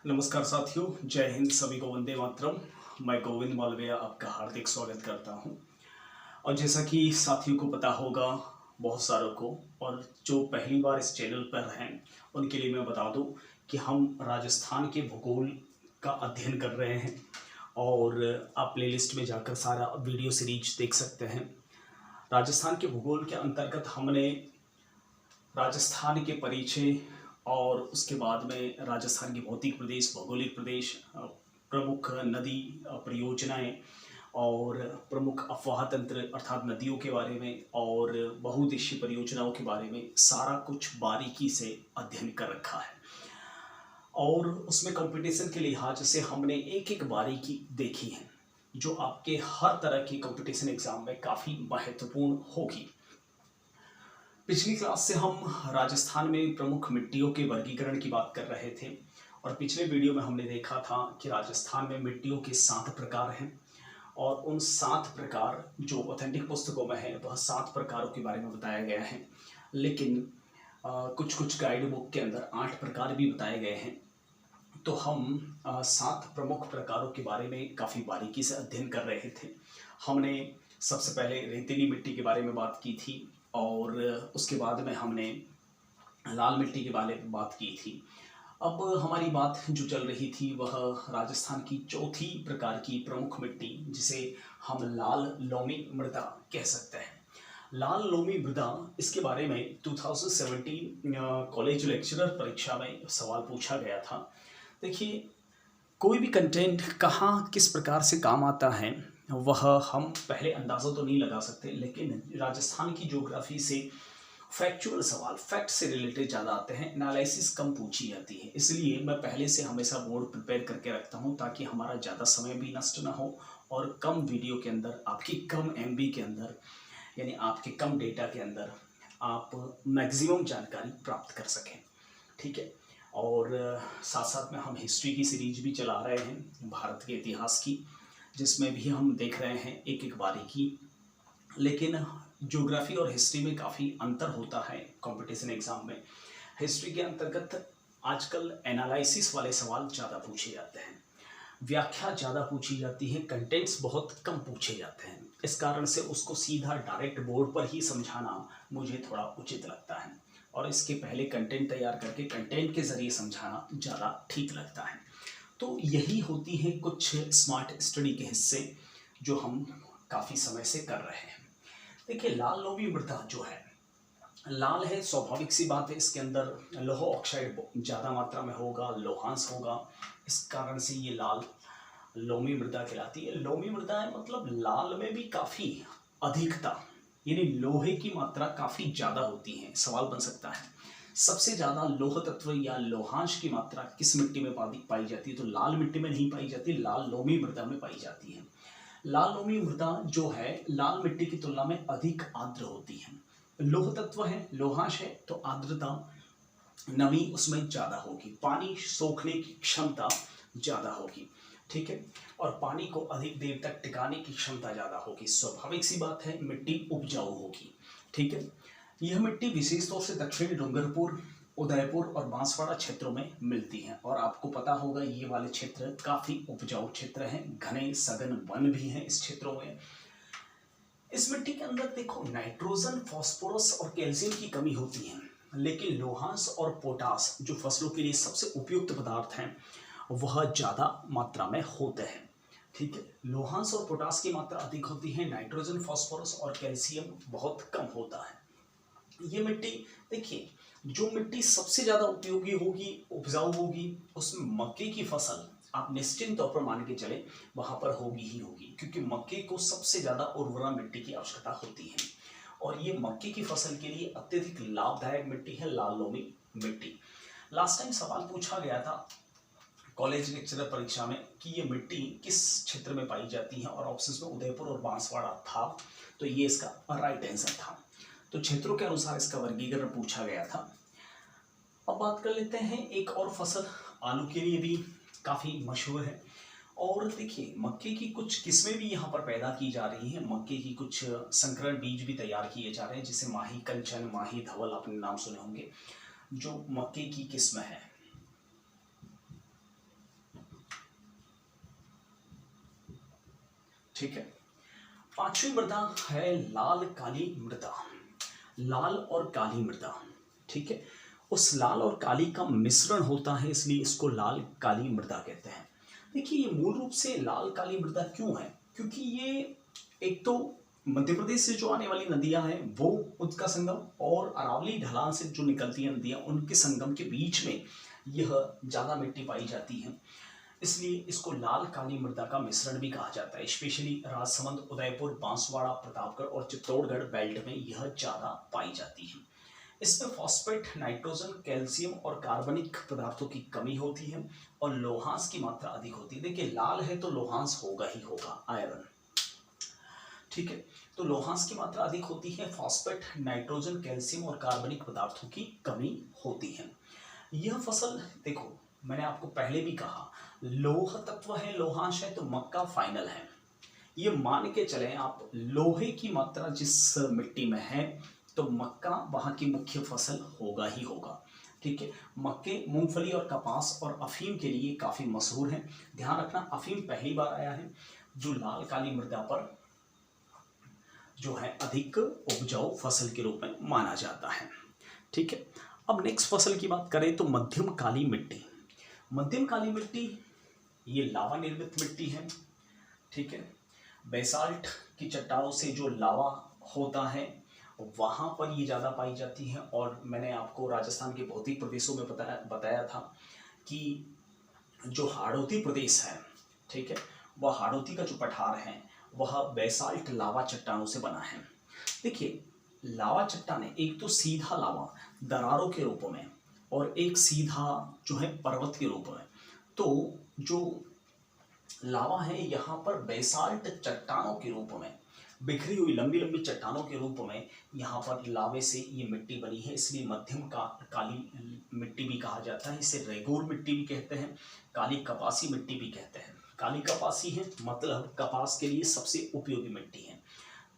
नमस्कार साथियों, जय हिंद। सभी को वंदे मातरम। मैं गोविंद मालविया आपका हार्दिक स्वागत करता हूं। और जैसा कि साथियों को पता होगा, बहुत सारों को, और जो पहली बार इस चैनल पर हैं उनके लिए मैं बता दूं कि हम राजस्थान के भूगोल का अध्ययन कर रहे हैं। और आप प्लेलिस्ट में जाकर सारा वीडियो सीरीज देख सकते हैं। राजस्थान के भूगोल के अंतर्गत हमने राजस्थान के परिचय और उसके बाद में राजस्थान के भौतिक प्रदेश, भौगोलिक प्रदेश, प्रमुख नदी परियोजनाएं और प्रमुख अफवाह तंत्र अर्थात नदियों के बारे में और बहुउद्देशीय परियोजनाओं के बारे में सारा कुछ बारीकी से अध्ययन कर रखा है। और उसमें कंपटीशन के लिहाज से हमने एक एक बारीकी देखी है जो आपके हर तरह की कंपटीशन एग्जाम में काफ़ी महत्वपूर्ण होगी। पिछली क्लास से हम राजस्थान में प्रमुख मिट्टियों के वर्गीकरण की बात कर रहे थे और पिछले वीडियो में हमने देखा था कि राजस्थान में मिट्टियों के 7 प्रकार हैं और उन 7 प्रकार जो ऑथेंटिक पुस्तकों में है वह 7 प्रकारों के बारे में बताया गया है। लेकिन कुछ कुछ गाइड बुक के अंदर 8 प्रकार भी बताए गए हैं। तो हम 7 प्रमुख प्रकारों के बारे में काफ़ी बारीकी से अध्ययन कर रहे थे। हमने सबसे पहले रेतीली मिट्टी के बारे में बात की थी और उसके बाद में हमने लाल मिट्टी के बारे में बात की थी। अब हमारी बात जो चल रही थी वह राजस्थान की चौथी प्रकार की प्रमुख मिट्टी, जिसे हम लाल लोमी मृदा कह सकते हैं। लाल लोमी मृदा, इसके बारे में 2017 कॉलेज लेक्चरर परीक्षा में सवाल पूछा गया था। देखिए, कोई भी कंटेंट कहाँ किस प्रकार से काम आता है वह हम पहले अंदाज़ा तो नहीं लगा सकते, लेकिन राजस्थान की ज्योग्राफी से फैक्चुअल सवाल, फैक्ट से रिलेटेड ज़्यादा आते हैं, एनालिसिस कम पूछी जाती है। इसलिए मैं पहले से हमेशा बोर्ड प्रिपेयर करके रखता हूँ ताकि हमारा ज़्यादा समय भी नष्ट ना हो और कम वीडियो के अंदर, आपकी कम MB के अंदर, यानी आपके कम डेटा के अंदर आप मैक्सिमम जानकारी प्राप्त कर सकें। ठीक है। और साथ साथ में हम हिस्ट्री की सीरीज भी चला रहे हैं, भारत के इतिहास की, जिसमें भी हम देख रहे हैं एक एक बारीकी। लेकिन ज्योग्राफी और हिस्ट्री में काफ़ी अंतर होता है कंपटीशन एग्ज़ाम में। हिस्ट्री के अंतर्गत आजकल एनालिसिस वाले सवाल ज़्यादा पूछे जाते हैं, व्याख्या ज़्यादा पूछी जाती है, कंटेंट्स बहुत कम पूछे जाते हैं। इस कारण से उसको सीधा डायरेक्ट बोर्ड पर ही समझाना मुझे थोड़ा उचित लगता है और इसके पहले कंटेंट तैयार करके कंटेंट के ज़रिए समझाना ज़्यादा ठीक लगता है। तो यही होती हैं कुछ स्मार्ट स्टडी के हिस्से जो हम काफ़ी समय से कर रहे हैं। देखिए, लाल लोमी मृदा जो है, लाल है, स्वाभाविक सी बात है, इसके अंदर लौह ऑक्साइड ज़्यादा मात्रा में होगा, लोहांश होगा, इस कारण से ये लाल लोमी मृदा कहलाती है। लोमी मृदा है मतलब लाल में भी काफ़ी अधिकता, यानी लोहे की मात्रा काफ़ी ज़्यादा होती है। सवाल बन सकता है सबसे ज़्यादा लोह तत्व या लोहांश की मात्रा किस मिट्टी में पाई जाती है? तो लाल मिट्टी में नहीं पाई जाती, लाल लोमी मृदा में पाई जाती है। लाल लोमी मृदा जो है लाल मिट्टी की तुलना में अधिक आर्द्र होती है। लोह तत्व है, लोहांश है, तो आर्द्रता, नमी उसमें ज़्यादा होगी, पानी सोखने की क्षमता ज़्यादा होगी। ठीक है। और पानी को अधिक देर तक टिकाने की क्षमता ज़्यादा होगी। स्वाभाविक सी बात है, मिट्टी उपजाऊ होगी। ठीक है। यह मिट्टी विशेष तौर से दक्षिणी डूंगरपुर, उदयपुर और बांसवाड़ा क्षेत्रों में मिलती है और आपको पता होगा ये वाले क्षेत्र काफ़ी उपजाऊ क्षेत्र हैं, घने सघन वन भी हैं इस क्षेत्रों में। इस मिट्टी के अंदर देखो, नाइट्रोजन, फास्फोरस और कैल्शियम की कमी होती है, लेकिन लोहांश और पोटास जो फसलों के लिए सबसे उपयुक्त पदार्थ हैं वह ज़्यादा मात्रा में होते हैं। ठीक है। लोहांश और पोटास की मात्रा अधिक होती है, नाइट्रोजन, फास्फोरस और कैल्शियम बहुत कम होता है। ये मिट्टी, देखिए, जो मिट्टी सबसे ज़्यादा उपयोगी होगी, उपजाऊ होगी, उसमें मक्के की फसल आप निश्चिंत तौर पर मान के चले वहाँ पर होगी ही होगी, क्योंकि मक्के को सबसे ज़्यादा उर्वरा मिट्टी की आवश्यकता होती है और ये मक्के की फसल के लिए अत्यधिक लाभदायक मिट्टी है लाल लोमी मिट्टी। लास्ट टाइम सवाल पूछा गया था कॉलेज लेक्चरर परीक्षा में कि ये मिट्टी किस क्षेत्र में पाई जाती है और ऑप्शंस में उदयपुर और बांसवाड़ा था, तो ये इसका राइट आंसर था। तो क्षेत्रों के अनुसार इसका वर्गीकरण पूछा गया था। अब बात कर लेते हैं एक और फसल, आलू के लिए भी काफ़ी मशहूर है। और देखिए, मक्के की कुछ किस्में भी यहाँ पर पैदा की जा रही हैं, मक्के की कुछ संकरण बीज भी तैयार किए जा रहे हैं, जिसे माही कंचन, माही धवल आपने नाम सुने होंगे, जो मक्के की किस्म है। ठीक है। पांचवी मृदा है लाल काली मृदा। लाल और काली मृदा, ठीक है, उस लाल और काली का मिश्रण होता है, इसलिए इसको लाल काली मृदा कहते हैं। देखिए ये मूल रूप से लाल काली मृदा क्यों है, क्योंकि ये एक तो मध्य प्रदेश से जो आने वाली नदियां हैं वो उनका संगम, और अरावली ढलान से जो निकलती हैं नदियां उनके संगम के बीच में यह ज़्यादा मिट्टी पाई जाती है, इसलिए इसको लाल काली मृदा का मिश्रण भी कहा जाता है। स्पेशली राजसमंद, उदयपुर, बांसवाड़ा, प्रतापगढ़ और चित्तौड़गढ़ बेल्ट में यह ज़्यादा पाई जाती है। इसमें फॉस्फेट, नाइट्रोजन, कैल्शियम और कार्बनिक पदार्थों की कमी होती है और लोहांश की मात्रा अधिक होती है। देखिए लाल है तो लोहांश होगा ही होगा, आयरन, ठीक है, तो लोहांश की मात्रा अधिक होती है, फॉस्फेट, नाइट्रोजन, कैल्शियम और कार्बनिक पदार्थों की कमी होती है। यह फसल देखो मैंने आपको पहले भी कहा लोह तत्व है, लोहांश है, तो मक्का फाइनल है। ये मान के चलें आप, लोहे की मात्रा जिस मिट्टी में है तो मक्का वहाँ की मुख्य फसल होगा ही होगा, ठीक है। मक्के, मूंगफली और कपास और अफीम के लिए काफ़ी मशहूर हैं। ध्यान रखना अफीम पहली बार आया है जो लाल काली मृदा पर जो है अधिक उपजाऊ फसल के रूप में माना जाता है, ठीक है। अब नेक्स्ट फसल की बात करें तो मध्यम काली मिट्टी। मध्यम काली मिट्टी ये लावा निर्मित मिट्टी है, ठीक है। बेसाल्ट की चट्टानों से जो लावा होता है वहाँ पर ये ज़्यादा पाई जाती है, और मैंने आपको राजस्थान के भौतिक प्रदेशों में बताया था कि जो हाड़ौती प्रदेश है, ठीक है, वह हाड़ौती का जो पठार है वह बेसाल्ट लावा चट्टानों से बना है। देखिए लावा चट्टानें एक तो सीधा लावा दरारों के रूप में और एक सीधा जो है पर्वत के रूप में, तो जो लावा है यहाँ पर बेसाल्ट चट्टानों के रूप में, बिखरी हुई लंबी लंबी चट्टानों के रूप में यहाँ पर लावे से ये मिट्टी बनी है, इसलिए मध्यम काली मिट्टी भी कहा जाता है। इसे रेगूर मिट्टी भी कहते हैं, काली कपासी मिट्टी भी कहते हैं। काली कपासी है मतलब कपास के लिए सबसे उपयोगी मिट्टी है।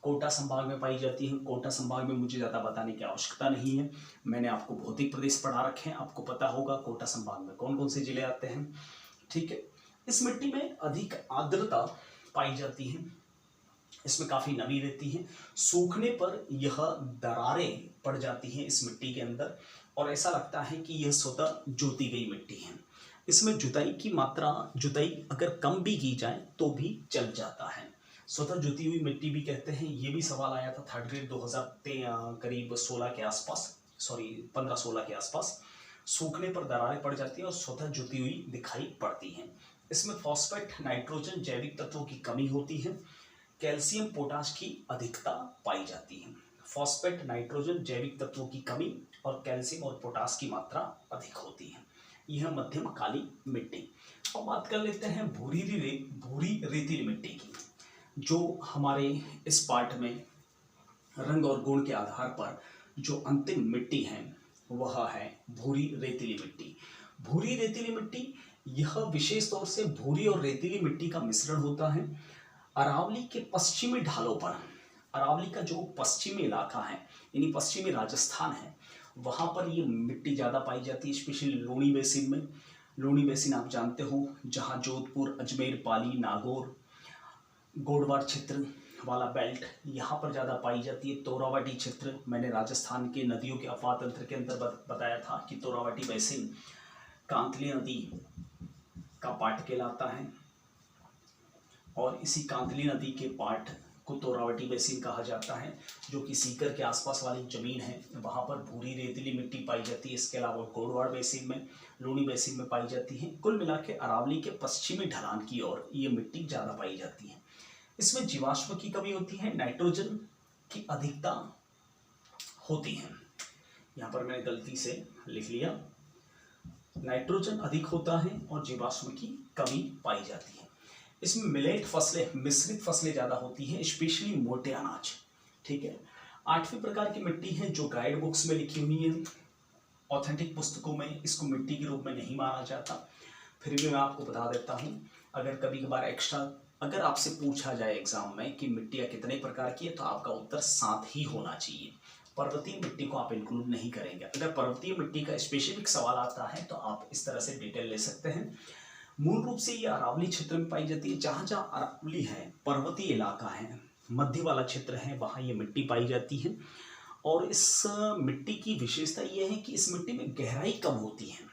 कोटा संभाग में पाई जाती है। कोटा संभाग में मुझे ज़्यादा बताने की आवश्यकता नहीं है, मैंने आपको भौतिक प्रदेश पढ़ा रखे हैं, आपको पता होगा कोटा संभाग में कौन कौन से जिले आते हैं, ठीक है। इस मिट्टी में अधिक आर्द्रता पाई जाती है, इसमें काफ़ी नमी रहती है, सूखने पर यह दरारें पड़ जाती हैं इस मिट्टी के अंदर और ऐसा लगता है कि यह स्वतः जोती गई मिट्टी है। इसमें जुताई की मात्रा, जुताई अगर कम भी की जाए तो भी चल जाता है। स्वतः जुती हुई मिट्टी भी कहते हैं, ये भी सवाल आया था थर्ड ग्रेड 2013 करीब 16 के आसपास, सॉरी 15-16 के आसपास। सूखने पर दरारें पड़ जाती हैं और स्वतः जुती हुई दिखाई पड़ती हैं। इसमें फॉस्फेट, नाइट्रोजन, जैविक तत्वों की कमी होती है, कैल्शियम, पोटाश की अधिकता पाई जाती है। फॉस्फेट, नाइट्रोजन, जैविक तत्वों की कमी और कैल्शियम और पोटाश की मात्रा अधिक होती है। यह मध्यम काली मिट्टी। अब बात कर लेते हैं भूरी रेतीली मिट्टी की, जो हमारे इस पार्ट में रंग और गुण के आधार पर जो अंतिम मिट्टी है वह है भूरी रेतीली मिट्टी। भूरी रेतीली मिट्टी यह विशेष तौर से भूरी और रेतीली मिट्टी का मिश्रण होता है। अरावली के पश्चिमी ढालों पर, अरावली का जो पश्चिमी इलाका है यानी पश्चिमी राजस्थान है, वहाँ पर ये मिट्टी ज़्यादा पाई जाती है, स्पेशली लूणी बेसिन में। लूणी बेसिन आप जानते हो, जहाँ जोधपुर, अजमेर, पाली, नागौर, गोडवार क्षेत्र वाला बेल्ट यहाँ पर ज़्यादा पाई जाती है। तोरावटी क्षेत्र, मैंने राजस्थान के नदियों के अफवाह तंत्र के अंदर बताया था कि तोरावटी बेसिन कांतली नदी का पार्ट कहलाता है और इसी कांतली नदी के पार्ट को तोरावटी बेसिन कहा जाता है, जो कि सीकर के आसपास वाली जमीन है, वहाँ पर भूरी रेतीली मिट्टी पाई जाती है। इसके अलावा गोडवाड़ बेसिन में, लूणी बेसिन में पाई जाती है। कुल मिला के अरावली के पश्चिमी ढलान की ओर ये मिट्टी ज़्यादा पाई जाती है। इसमें जीवाश्म की कमी होती है, नाइट्रोजन की अधिकता होती है। यहाँ पर मैंने गलती से लिख लिया, नाइट्रोजन अधिक होता है और जीवाश्म की कमी पाई जाती है। इसमें मिलेट फसलें, मिश्रित फसलें ज़्यादा होती हैं, स्पेशली मोटे अनाज, ठीक है। 8वीं प्रकार की मिट्टी है जो गाइड बुक्स में लिखी हुई है, ऑथेंटिक पुस्तकों में इसको मिट्टी के रूप में नहीं माना जाता, फिर भी मैं आपको बता देता हूँ। अगर कभी कभार एक्स्ट्रा अगर आपसे पूछा जाए एग्जाम में कि मिट्टियाँ कितने प्रकार की है, तो आपका उत्तर 7 ही होना चाहिए। पर्वतीय मिट्टी को आप इंक्लूड नहीं करेंगे। अगर पर्वतीय मिट्टी का स्पेसिफिक सवाल आता है तो आप इस तरह से डिटेल ले सकते हैं। मूल रूप से ये अरावली क्षेत्र में पाई जाती है। जहाँ जहाँ अरावली है, पर्वतीय इलाका है, मध्य वाला क्षेत्र है, वहाँ ये मिट्टी पाई जाती है। और इस मिट्टी की विशेषता ये है कि इस मिट्टी में गहराई कम होती है।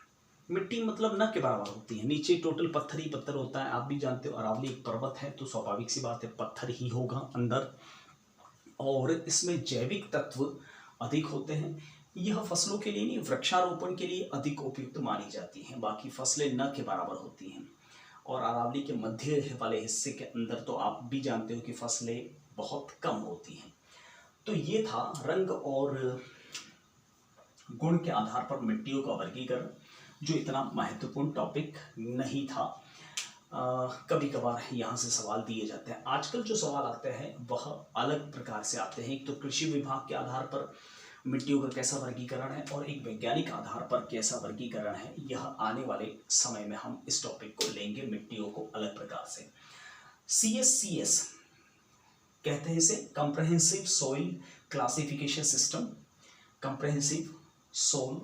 मिट्टी मतलब न के बराबर होती है, नीचे टोटल पत्थर ही पत्थर होता है। आप भी जानते हो अरावली एक पर्वत है, तो स्वाभाविक सी बात है पत्थर ही होगा अंदर। और इसमें जैविक तत्व अधिक होते हैं। यह फसलों के लिए नहीं, वृक्षारोपण के लिए अधिक उपयुक्त मानी जाती हैं। बाकी फसलें न के बराबर होती हैं। और अरावली के मध्य वाले हिस्से के अंदर तो आप भी जानते हो कि फसलें बहुत कम होती हैं। तो ये था रंग और गुण के आधार पर मिट्टियों का वर्गीकरण, जो इतना महत्वपूर्ण टॉपिक नहीं था। कभी कभार यहाँ से सवाल दिए जाते हैं। आजकल जो सवाल आते हैं वह अलग प्रकार से आते हैं। एक तो कृषि विभाग के आधार पर मिट्टियों का कैसा वर्गीकरण है, और एक वैज्ञानिक आधार पर कैसा वर्गीकरण है। यह आने वाले समय में हम इस टॉपिक को लेंगे, मिट्टियों को अलग प्रकार से। CSCS कहते हैं इसे, comprehensive soil classification system. Comprehensive soil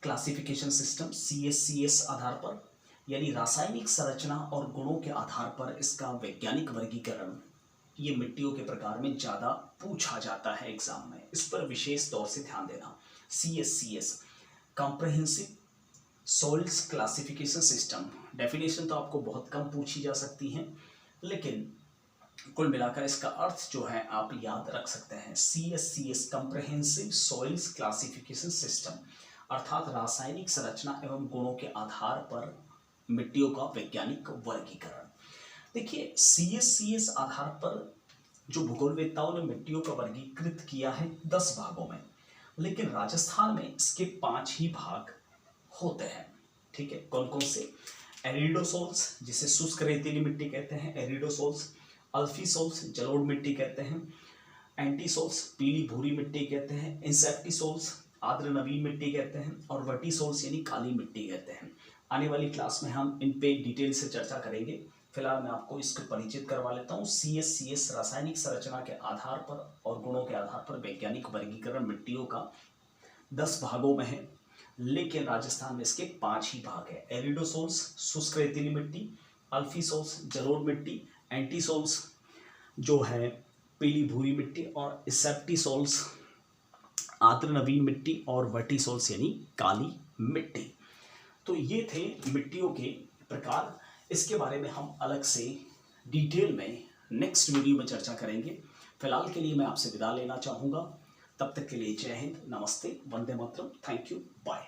classification system CSCS आधार पर, यानी रासायनिक संरचना और गुणों के आधार पर इसका वैज्ञानिक वर्गीकरण, ये मिट्टियों के प्रकार में ज़्यादा पूछा जाता है एग्जाम में। इस पर विशेष तौर से ध्यान देना। CSCS comprehensive soils classification system. Definition तो आपको बहुत कम पूछी जा सकती है, लेकिन कुल मिलाकर इसका अर्थ जो है आप याद रख सकते हैं। CSCS comprehensive soils classification system, अर्थात रासायनिक संरचना एवं गुणों के आधार पर मिट्टियों का वैज्ञानिक वर्गीकरण। देखिए, CSCS आधार पर जो भूगोलवेत्ताओं ने मिट्टियों का वर्गीकृत किया है 10 भागों में, लेकिन राजस्थान में इसके 5 ही भाग होते हैं। ठीक है, कौन कौन से? एरिडोसोल्स, जिसे शुष्क रेतीली मिट्टी कहते हैं, एरिडोसोल्स। अल्फीसोल्स, जलोढ़ मिट्टी कहते हैं। एंटीसोल्स, पीली भूरी मिट्टी कहते हैं। इंसेप्टिसोल्स, आर्द्र नवीन मिट्टी कहते हैं। और वर्टिसोल्स यानी काली मिट्टी कहते हैं। आने वाली क्लास में हम इन पे डिटेल से चर्चा करेंगे। फिलहाल मैं आपको इसको परिचित करवा लेता हूँ। CSCS रासायनिक संरचना के आधार पर और गुणों के आधार पर वैज्ञानिक वर्गीकरण मिट्टियों का 10 भागों में है, लेकिन राजस्थान में इसके 5 ही भाग है। एरिडोसोल्स, शुष्क रेतीली मिट्टी। अल्फीसोल्स, जलोढ़ मिट्टी। एंटीसोल्स जो है पीली भूरी मिट्टी। और इंसेप्टिसोल्स, आर्द्र नवीन मिट्टी। और वर्टिसोल्स यानी काली मिट्टी। तो ये थे मिट्टियों के प्रकार। इसके बारे में हम अलग से डिटेल में नेक्स्ट वीडियो में चर्चा करेंगे। फिलहाल के लिए मैं आपसे विदा लेना चाहूँगा। तब तक के लिए जय हिंद, नमस्ते, Vande Mataram, thank you, bye.